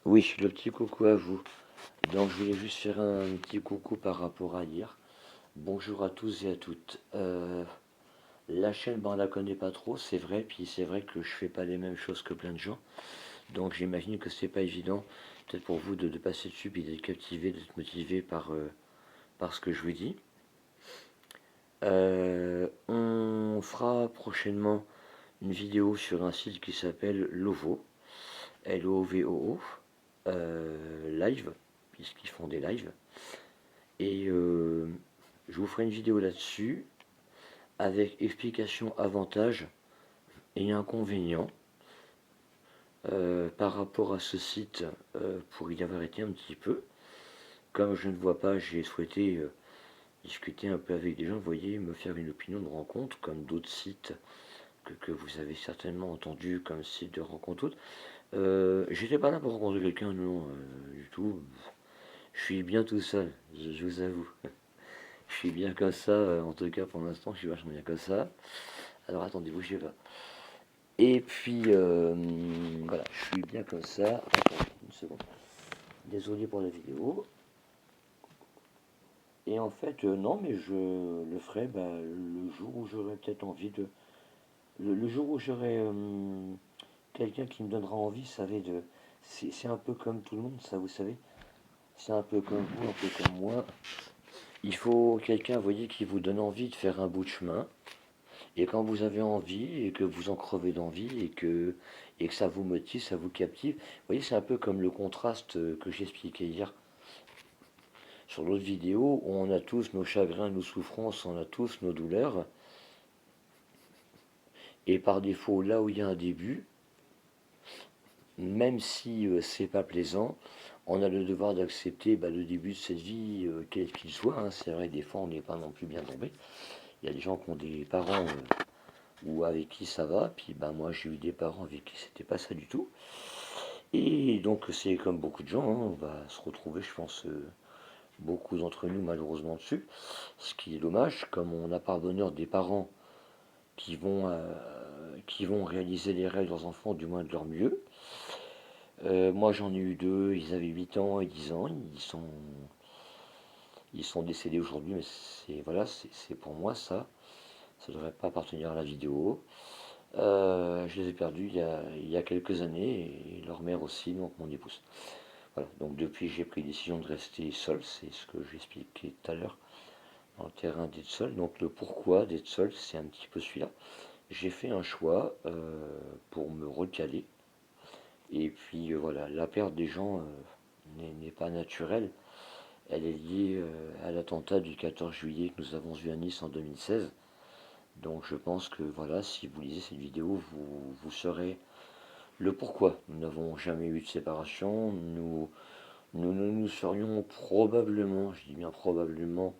Oui, le petit coucou à vous. Donc je voulais juste faire un petit coucou par rapport à hier. Bonjour à tous et à toutes. La chaîne, ben, on la connaît pas trop, c'est vrai, puis c'est vrai que je fais pas les mêmes choses que plein de gens. Donc j'imagine que c'est pas évident, peut-être pour vous, de passer dessus, puis d'être captivé, d'être motivé par ce que je vous dis. On fera prochainement une vidéo sur un site qui s'appelle Lovo, L-O-V-O-O, live, puisqu'ils font des lives. Et je vous ferai une vidéo là-dessus avec explication avantages et inconvénients par rapport à ce site pour y avoir été un petit peu. Comme je ne vois pas, j'ai souhaité discuter un peu avec des gens, vous voyez, me faire une opinion de rencontre, comme d'autres sites que vous avez certainement entendu comme site de rencontre autre. J'étais pas là pour rencontrer quelqu'un, non, du tout. Je suis bien tout seul, je vous avoue. Je suis bien comme ça, en tout cas pour l'instant, je suis vachement bien comme ça. Alors attendez, bougez pas. Et puis, voilà, je suis bien comme ça. Attendez, une seconde. Désolé pour la vidéo. Et en fait, non, mais je le ferai bah, le jour où j'aurai peut-être envie de. Le jour où j'aurai quelqu'un qui me donnera envie, vous savez, de. C'est un peu comme tout le monde, ça, vous savez. C'est un peu comme vous, un peu comme moi. Il faut quelqu'un, vous voyez, qui vous donne envie de faire un bout de chemin. Et quand vous avez envie et que vous en crevez d'envie et que ça vous motive, ça vous captive, vous voyez, c'est un peu comme le contraste que j'expliquais hier sur l'autre vidéo où on a tous nos chagrins, nos souffrances, on a tous nos douleurs. Et par défaut, là où il y a un début, même si c'est pas plaisant, on a le devoir d'accepter bah, le début de cette vie, quel qu'il soit, hein. C'est vrai, des fois, on n'est pas non plus bien tombé. Il y a des gens qui ont des parents ou avec qui ça va, puis bah, moi j'ai eu des parents avec qui c'était pas ça du tout. Et donc c'est comme beaucoup de gens, hein, on va se retrouver, je pense, beaucoup d'entre nous malheureusement dessus. Ce qui est dommage, comme on n'a pas bonheur des parents qui vont réaliser les rêves de leurs enfants, du moins de leur mieux. Moi j'en ai eu deux, ils avaient 8 ans et 10 ans, ils sont décédés aujourd'hui, mais c'est voilà, c'est pour moi ça. Ça ne devrait pas appartenir à la vidéo. Je les ai perdus il y a quelques années, et leur mère aussi, donc mon épouse. Voilà, donc depuis j'ai pris la décision de rester seul, c'est ce que j'expliquais tout à l'heure dans le terrain d'être seul. Donc le pourquoi d'être seul, c'est un petit peu celui-là. J'ai fait un choix pour me recaler. Et puis voilà, la perte des gens n'est pas naturelle. Elle est liée à l'attentat du 14 juillet que nous avons vu à Nice en 2016. Donc je pense que voilà, si vous lisez cette vidéo, vous saurez le pourquoi. Nous n'avons jamais eu de séparation. Nous ne nous serions probablement, je dis bien probablement,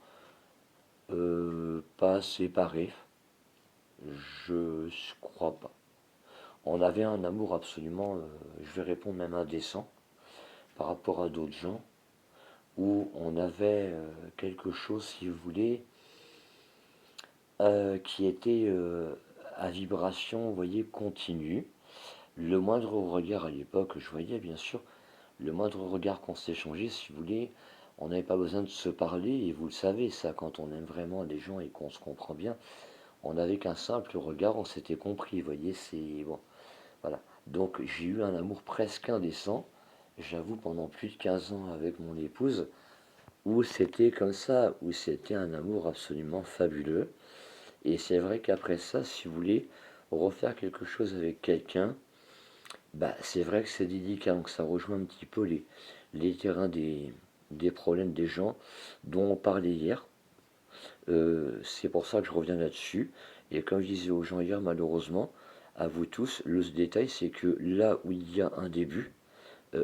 pas séparés. Je crois pas. On avait un amour absolument, je vais répondre même indécent, par rapport à d'autres gens, où on avait quelque chose, si vous voulez, qui était à vibration, vous voyez, continue. Le moindre regard à l'époque, je voyais bien sûr, le moindre regard qu'on s'échangeait, si vous voulez, on n'avait pas besoin de se parler, et vous le savez, ça, quand on aime vraiment les gens et qu'on se comprend bien, on n'avait qu'un simple regard, on s'était compris, vous voyez, c'est bon, voilà. Donc j'ai eu un amour presque indécent, j'avoue, pendant plus de 15 ans avec mon épouse, où c'était comme ça, où c'était un amour absolument fabuleux. Et c'est vrai qu'après ça, si vous voulez refaire quelque chose avec quelqu'un, bah, c'est vrai que c'est délicat, donc ça rejoint un petit peu les terrains des problèmes des gens dont on parlait hier. C'est pour ça que je reviens là-dessus. Et comme je disais aux gens hier, malheureusement, à vous tous, le détail, c'est que là où il y a un début,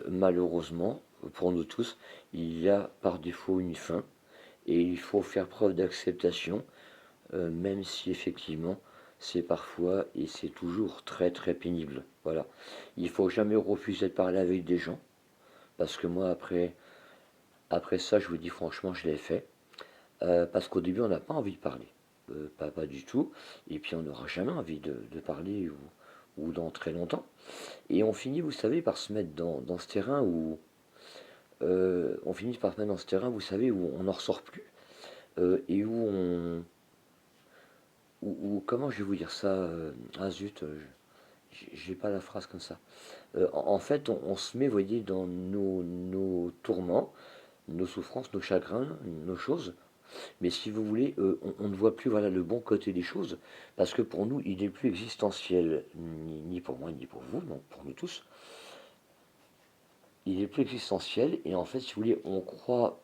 malheureusement, pour nous tous, il y a par défaut une fin. Et il faut faire preuve d'acceptation, même si effectivement c'est parfois et c'est toujours très très pénible. Voilà. Il faut jamais refuser de parler avec des gens, parce que moi après ça, je vous dis franchement, je l'ai fait. Parce qu'au début, on n'a pas envie de parler. Pas du tout. Et puis on n'aura jamais envie de parler ou dans très longtemps. Et on finit, vous savez, par se mettre dans ce terrain où on finit par se mettre dans ce terrain, vous savez, où on n'en ressort plus et où on, comment je vais vous dire ça, ah zut, j'ai pas la phrase comme ça. En fait, on se met, vous voyez, dans nos tourments, nos souffrances, nos chagrins, nos choses. Mais si vous voulez, on ne voit plus voilà, le bon côté des choses, parce que pour nous, il n'est plus existentiel, ni pour moi, ni pour vous, non, pour nous tous. Il est plus existentiel, et en fait, si vous voulez, on croit,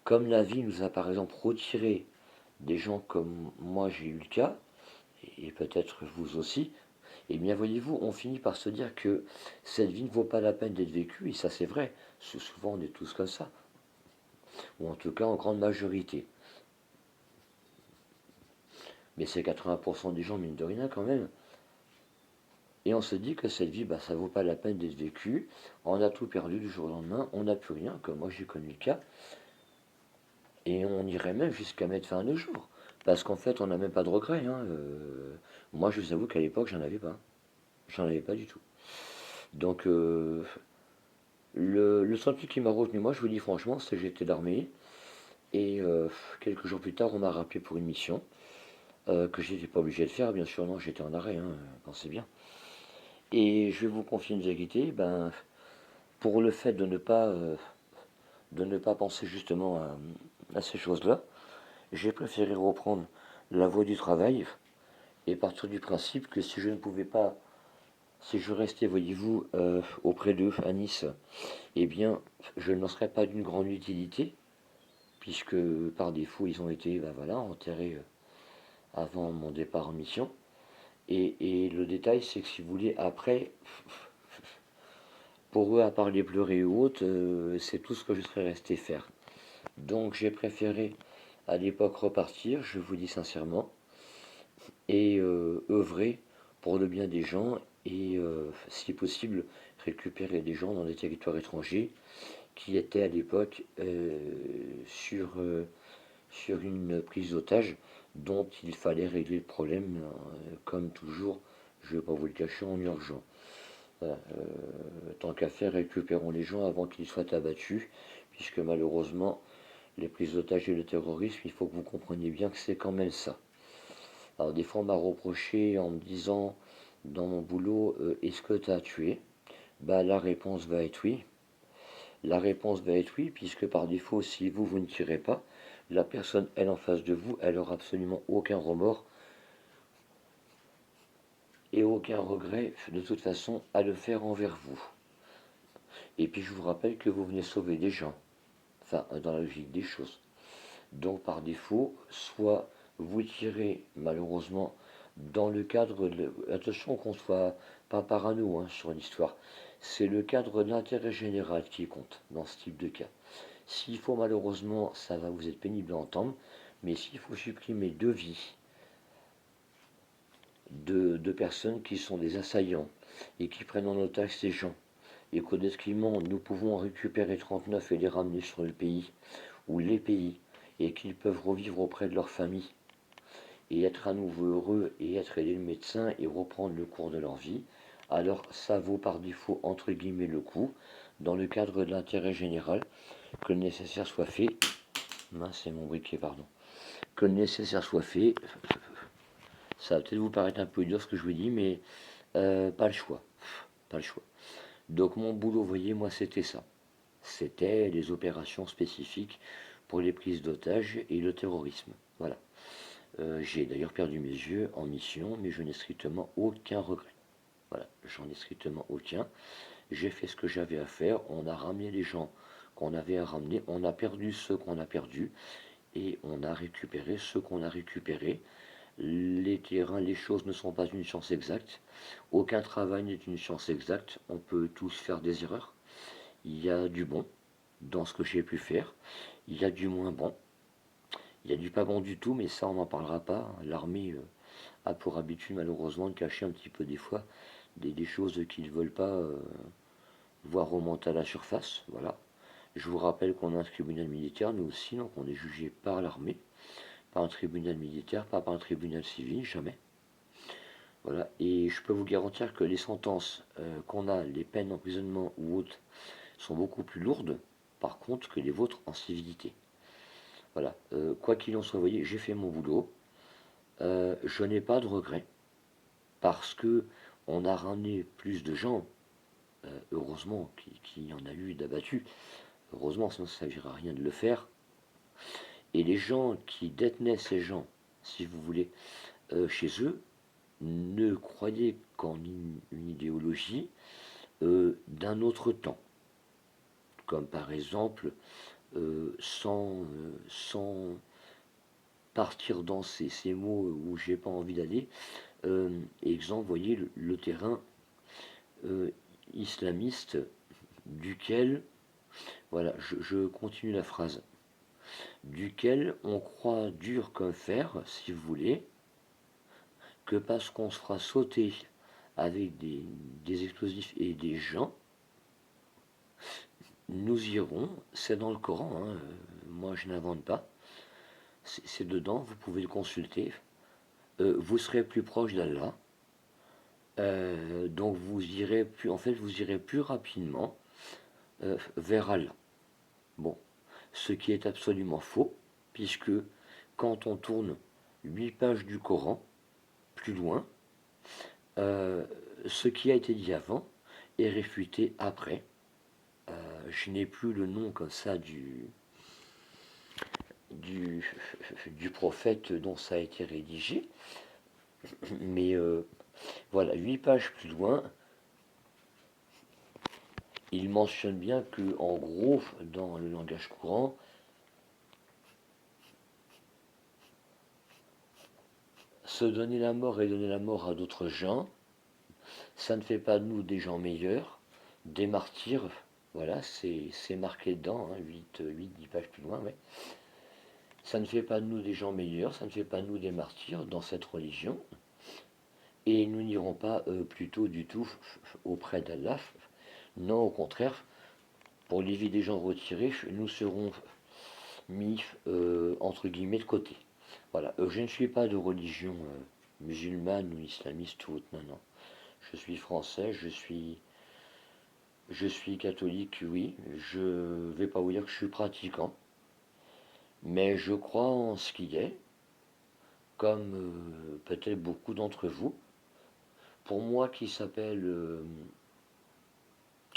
comme la vie nous a par exemple retiré des gens comme moi j'ai eu le cas, et peut-être vous aussi, et bien voyez-vous, on finit par se dire que cette vie ne vaut pas la peine d'être vécue, et ça c'est vrai, souvent on est tous comme ça, ou en tout cas en grande majorité. Mais c'est 80% des gens, mine de rien quand même. Et on se dit que cette vie, bah, ça vaut pas la peine d'être vécue. On a tout perdu du jour au lendemain, on n'a plus rien, comme moi j'ai connu le cas. Et on irait même jusqu'à mettre fin à nos jours. Parce qu'en fait, on n'a même pas de regrets, hein. Moi, je vous avoue qu'à l'époque, j'en avais pas. J'en avais pas du tout. Donc, le seul truc qui m'a retenu, moi, je vous dis franchement, c'est que j'étais l'armée. Et quelques jours plus tard, on m'a rappelé pour une mission que j'étais pas obligé de faire. Bien sûr, non, j'étais en arrêt, hein, pensez bien. Et je vais vous confier une vérité, ben, pour le fait de ne pas penser justement à ces choses-là, j'ai préféré reprendre la voie du travail et partir du principe que si je ne pouvais pas, si je restais, voyez-vous, auprès d'eux à Nice, eh bien, je ne serais pas d'une grande utilité, puisque par défaut, ils ont été, ben voilà, enterrés avant mon départ en mission. Et le détail, c'est que si vous voulez, après, pour eux, à part les pleurer ou autres, c'est tout ce que je serais resté faire. Donc j'ai préféré à l'époque repartir, je vous dis sincèrement, et œuvrer pour le bien des gens et, si possible, récupérer des gens dans des territoires étrangers qui étaient à l'époque sur une prise d'otage dont il fallait régler le problème, comme toujours, je ne vais pas vous le cacher, en urgent. Voilà, tant qu'à faire, récupérons les gens avant qu'ils soient abattus, puisque malheureusement, les prises d'otages et le terrorisme, il faut que vous compreniez bien que c'est quand même ça. Alors des fois on m'a reproché en me disant dans mon boulot, est-ce que tu as tué? Bah la réponse va être oui. La réponse va être oui, puisque par défaut, si vous ne tirez pas, la personne, elle en face de vous, elle aura absolument aucun remords et aucun regret de toute façon à le faire envers vous. Et puis je vous rappelle que vous venez sauver des gens, enfin dans la logique des choses. Donc par défaut, soit vous tirez malheureusement dans le cadre de... Attention qu'on ne soit pas parano hein, sur l'histoire. C'est le cadre de l'intérêt général qui compte dans ce type de cas. S'il faut malheureusement, ça va vous être pénible à entendre, mais s'il faut supprimer deux vies de personnes qui sont des assaillants et qui prennent en otage ces gens, et qu'honnêtement nous pouvons en récupérer 39 et les ramener sur le pays, ou les pays, et qu'ils peuvent revivre auprès de leur famille, et être à nouveau heureux, et être aidé le médecin, et reprendre le cours de leur vie, alors ça vaut par défaut entre guillemets le coup, dans le cadre de l'intérêt général, que le nécessaire soit fait. Mince, c'est mon briquet, pardon. Que le nécessaire soit fait. Ça va peut-être vous paraître un peu dur ce que je vous dis, mais pas le choix. Pas le choix. Donc mon boulot, vous voyez, moi c'était ça. C'était des opérations spécifiques pour les prises d'otages et le terrorisme. Voilà. J'ai d'ailleurs perdu mes yeux en mission, mais je n'ai strictement aucun regret. Voilà, j'en ai strictement aucun. J'ai fait ce que j'avais à faire. On a ramené les gens qu'on avait à ramener. On a perdu ceux qu'on a perdus. Et on a récupéré ceux qu'on a récupérés. Les terrains, les choses ne sont pas une science exacte. Aucun travail n'est une science exacte. On peut tous faire des erreurs. Il y a du bon dans ce que j'ai pu faire. Il y a du moins bon. Il y a du pas bon du tout, mais ça, on n'en parlera pas. L'armée a pour habitude, malheureusement, de cacher un petit peu des fois des choses qu'ils ne veulent pas voir remonter à la surface. Voilà. Je vous rappelle qu'on a un tribunal militaire, nous aussi, donc on est jugé par l'armée, pas un tribunal militaire, pas par un tribunal civil, jamais. Voilà, et je peux vous garantir que les sentences qu'on a, les peines d'emprisonnement ou autres, sont beaucoup plus lourdes, par contre, que les vôtres en civilité. Voilà, quoi qu'il en soit, vous voyez, j'ai fait mon boulot, je n'ai pas de regrets, parce que on a ramené plus de gens, heureusement, qu'il y en a eu d'abattus, heureusement, sinon ça ne servira à rien de le faire, et les gens qui détenaient ces gens, si vous voulez, chez eux, ne croyaient qu'en une idéologie d'un autre temps, comme par exemple, sans partir dans ces mots où j'ai pas envie d'aller, exemple, vous voyez, le terrain euh, islamiste duquel, voilà, je continue la phrase, duquel on croit dur comme fer, si vous voulez, que parce qu'on se fera sauter avec des explosifs et des gens, nous irons, c'est dans le Coran, hein, moi je n'invente pas, c'est dedans, vous pouvez le consulter, vous serez plus proche d'Allah, donc vous irez plus, en fait, vous irez plus rapidement vers Allah. Bon, ce qui est absolument faux, puisque quand on tourne 8 pages du Coran, plus loin, euh, ce qui a été dit avant est réfuté après. Je n'ai plus le nom comme ça du, du prophète dont ça a été rédigé, mais voilà, 8 pages plus loin, il mentionne bien que, en gros, dans le langage courant, se donner la mort et donner la mort à d'autres gens, ça ne fait pas de nous des gens meilleurs, des martyrs, voilà, c'est marqué dedans, hein, 10 pages plus loin, ouais. Ça ne fait pas de nous des gens meilleurs, ça ne fait pas de nous des martyrs dans cette religion, et nous n'irons pas plutôt du tout auprès d'Allah. Non, au contraire, pour les vies des gens retirés, nous serons mis entre guillemets de côté. Voilà, je ne suis pas de religion musulmane ou islamiste ou autre, non, non. Je suis français, je suis catholique, oui. Je vais pas vous dire que je suis pratiquant, mais je crois en ce qui est, comme peut-être beaucoup d'entre vous. Pour moi qui s'appelle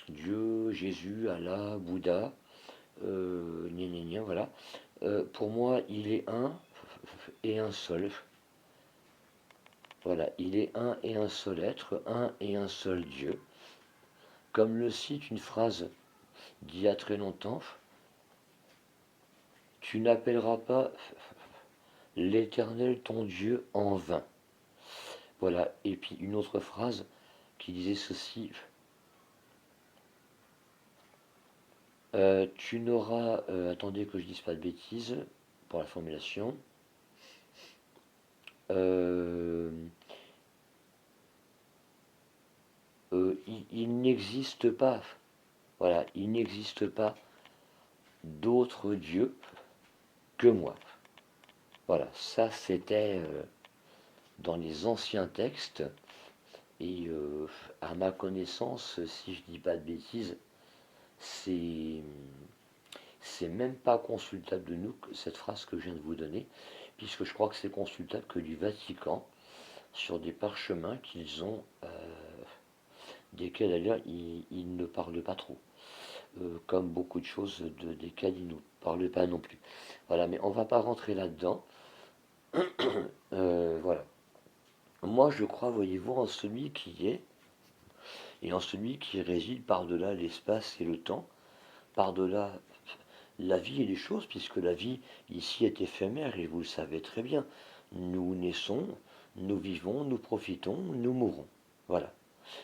Dieu, Jésus, Allah, Bouddha, voilà. Pour moi, il est un et un seul. Voilà, il est un et un seul être, un et un seul Dieu. Comme le cite une phrase d'il y a très longtemps, tu n'appelleras pas l'Éternel ton Dieu en vain. Voilà, et puis une autre phrase qui disait ceci, tu n'auras, attendez que je dise pas de bêtises pour la formulation, euh, il n'existe pas, voilà, il n'existe pas d'autre Dieu que moi. Voilà, ça c'était dans les anciens textes, et à ma connaissance, si je dis pas de bêtises, c'est c'est même pas consultable de nous, cette phrase que je viens de vous donner, puisque je crois que c'est consultable que du Vatican, sur des parchemins qu'ils ont, desquels d'ailleurs ils ne parlent pas trop. Comme beaucoup de choses desquelles ils ne nous parlent pas non plus. Voilà, mais on va pas rentrer là-dedans. Voilà. Moi, je crois, voyez-vous, en celui qui est, et en celui qui réside par-delà l'espace et le temps, par-delà la vie et les choses, puisque la vie ici est éphémère, et vous le savez très bien. Nous naissons, nous vivons, nous profitons, nous mourons. Voilà.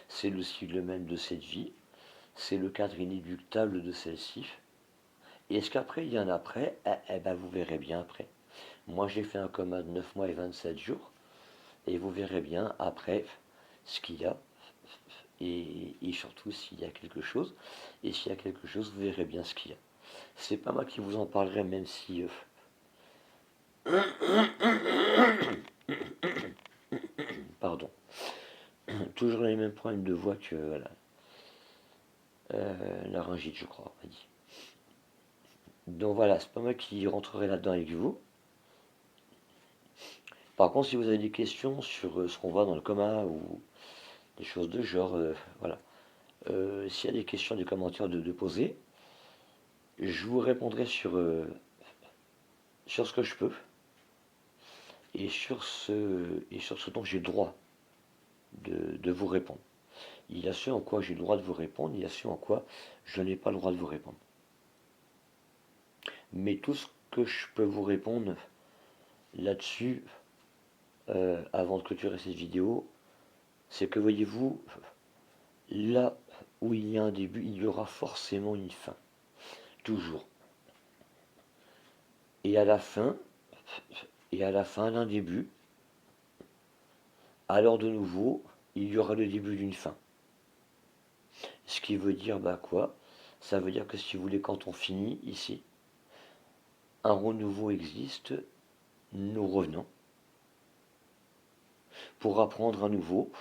C'est le cycle même de cette vie, c'est le cadre inéluctable de celle-ci. Et est-ce qu'après, il y a un après? Eh ben, vous verrez bien après. Moi, j'ai fait un coma de 9 mois et 27 jours, et vous verrez bien après ce qu'il y a, et surtout s'il y a quelque chose. Et s'il y a quelque chose, vous verrez bien ce qu'il y a. C'est pas moi qui vous en parlerai, même si pardon. toujours les mêmes problèmes de voix que laryngite, je crois, on m'a dit. Donc voilà, c'est pas moi qui rentrerai là-dedans avec vous. Par contre, si vous avez des questions sur ce qu'on voit dans le coma ou des choses de genre, voilà. S'il y a des questions, des commentaires de poser, je vous répondrai sur ce que je peux et sur ce dont j'ai le droit de vous répondre. Il y a ce en quoi j'ai le droit de vous répondre, il y a ce en quoi je n'ai pas le droit de vous répondre. Mais tout ce que je peux vous répondre là-dessus, avant de clôturer cette vidéo, c'est que voyez-vous, là où il y a un début, il y aura forcément une fin. Toujours. Et à la fin, et à la fin d'un début, alors de nouveau, il y aura le début d'une fin. Ce qui veut dire bah quoi? Ça veut dire que si vous voulez, quand on finit ici, un renouveau existe, nous revenons pour apprendre à nouveau,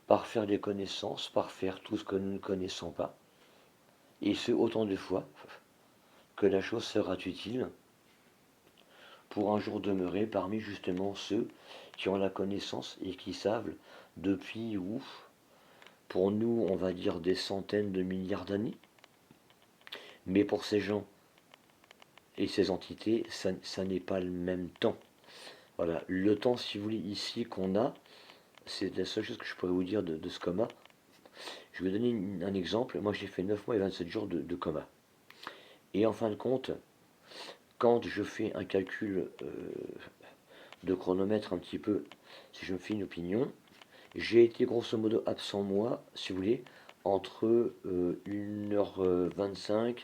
par faire des connaissances, par faire tout ce que nous ne connaissons pas, et ce autant de fois que la chose sera utile pour un jour demeurer parmi justement ceux qui ont la connaissance et qui savent depuis pour nous, on va dire des centaines de milliards d'années, mais pour ces gens et ces entités, ça n'est pas le même temps. Voilà, le temps, si vous voulez, ici qu'on a, c'est la seule chose que je pourrais vous dire de ce coma. Je vais vous donner un exemple. Moi, j'ai fait 9 mois et 27 jours de coma. Et en fin de compte, quand je fais un calcul de chronomètre un petit peu, si je me fais une opinion, j'ai été grosso modo absent moi, si vous voulez, entre 1h25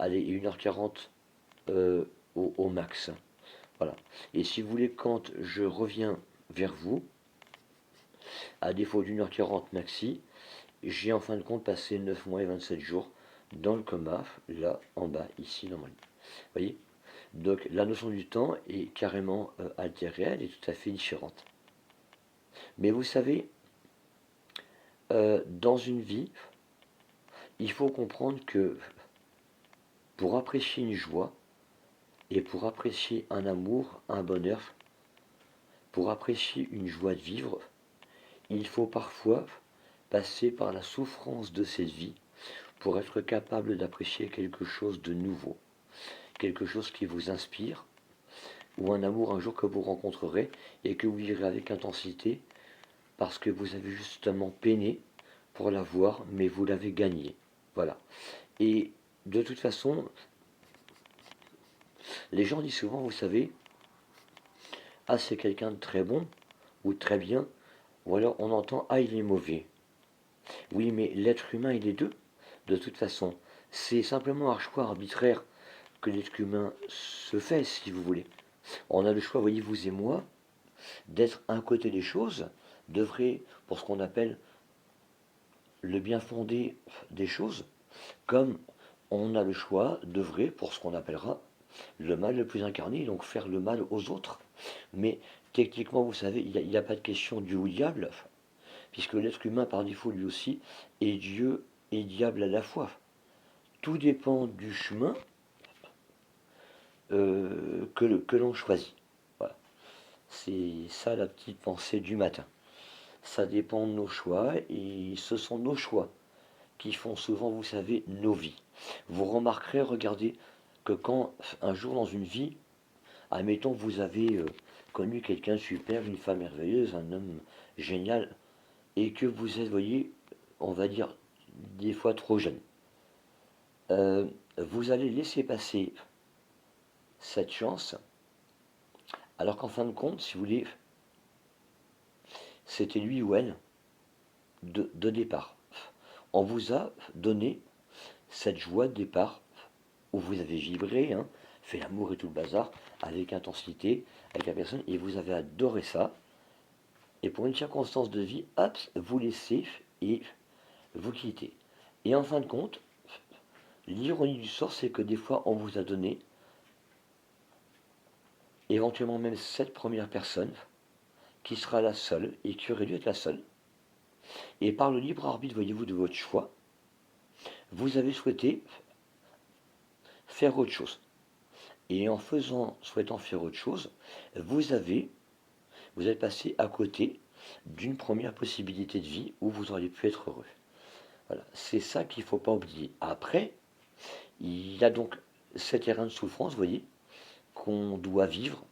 allez, et 1h40 au max. Voilà. Et si vous voulez, quand je reviens vers vous, à défaut d'1h40 maxi, j'ai en fin de compte passé 9 mois et 27 jours dans le coma, là, en bas, ici, dans mon lit. Vous voyez? Donc la notion du temps est carrément altérée, elle est tout à fait différente. Mais vous savez, dans une vie, il faut comprendre que pour apprécier une joie et pour apprécier un amour, un bonheur, pour apprécier une joie de vivre, il faut parfois passer par la souffrance de cette vie pour être capable d'apprécier quelque chose de nouveau, quelque chose qui vous inspire, ou un amour un jour que vous rencontrerez et que vous vivrez avec intensité parce que vous avez justement peiné pour l'avoir, mais vous l'avez gagné. Voilà. Et de toute façon, les gens disent souvent, vous savez, ah c'est quelqu'un de très bon ou de très bien, ou alors on entend ah il est mauvais. Oui, mais l'être humain il est deux. De toute façon, c'est simplement un choix arbitraire que l'être humain se fait, si vous voulez. On a le choix, voyez, vous et moi, d'être un côté des choses, d'œuvrer pour ce qu'on appelle le bien fondé des choses, comme on a le choix d'œuvrer pour ce qu'on appellera le mal le plus incarné, donc faire le mal aux autres. Mais techniquement, vous savez, il n'y a pas de question Dieu ou diable, puisque l'être humain, par défaut, lui aussi, est Dieu et diable à la fois. Tout dépend du chemin que l'on choisit. Voilà. C'est ça la petite pensée du matin. Ça dépend de nos choix, et ce sont nos choix qui font souvent, vous savez, nos vies. Vous remarquerez, regardez, que quand un jour dans une vie, admettons, vous avez connu quelqu'un de super, une femme merveilleuse, un homme génial, et que vous êtes, voyez, on va dire, des fois trop jeune, vous allez laisser passer cette chance, alors qu'en fin de compte, si vous voulez, c'était lui ou elle de départ. On vous a donné cette joie de départ où vous avez vibré, hein, fait l'amour et tout le bazar, avec intensité, avec la personne, et vous avez adoré ça. Et pour une circonstance de vie, hop, vous laissez et vous quittez. Et en fin de compte, l'ironie du sort, c'est que des fois, on vous a donné, éventuellement même cette première personne, qui sera la seule, et qui aurait dû être la seule, Et par le libre arbitre, voyez-vous, de votre choix, vous avez souhaité faire autre chose. Et en souhaitant faire autre chose, vous avez, vous êtes passé à côté d'une première possibilité de vie où vous auriez pu être heureux. Voilà, c'est ça qu'il ne faut pas oublier. Après, il y a donc cet terrain de souffrance, vous voyez, qu'on doit vivre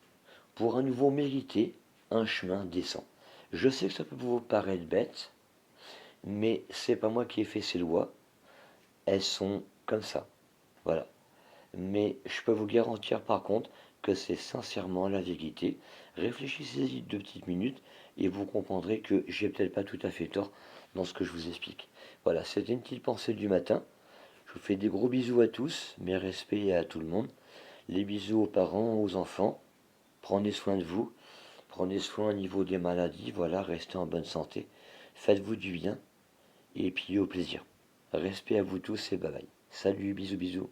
pour à nouveau mériter un chemin décent. Je sais que ça peut vous paraître bête, mais c'est pas moi qui ai fait ces lois, elles sont comme ça. Voilà. Mais je peux vous garantir par contre que c'est sincèrement la vérité. Réfléchissez-y 2 petites minutes et vous comprendrez que j'ai peut-être pas tout à fait tort dans ce que je vous explique. Voilà, c'était une petite pensée du matin. Je vous fais des gros bisous à tous, mes respects à tout le monde. Les bisous aux parents, aux enfants. Prenez soin de vous. Prenez soin au niveau des maladies. Voilà, restez en bonne santé. Faites-vous du bien. Et puis au plaisir. Respect à vous tous et bye bye. Salut, bisous, bisous.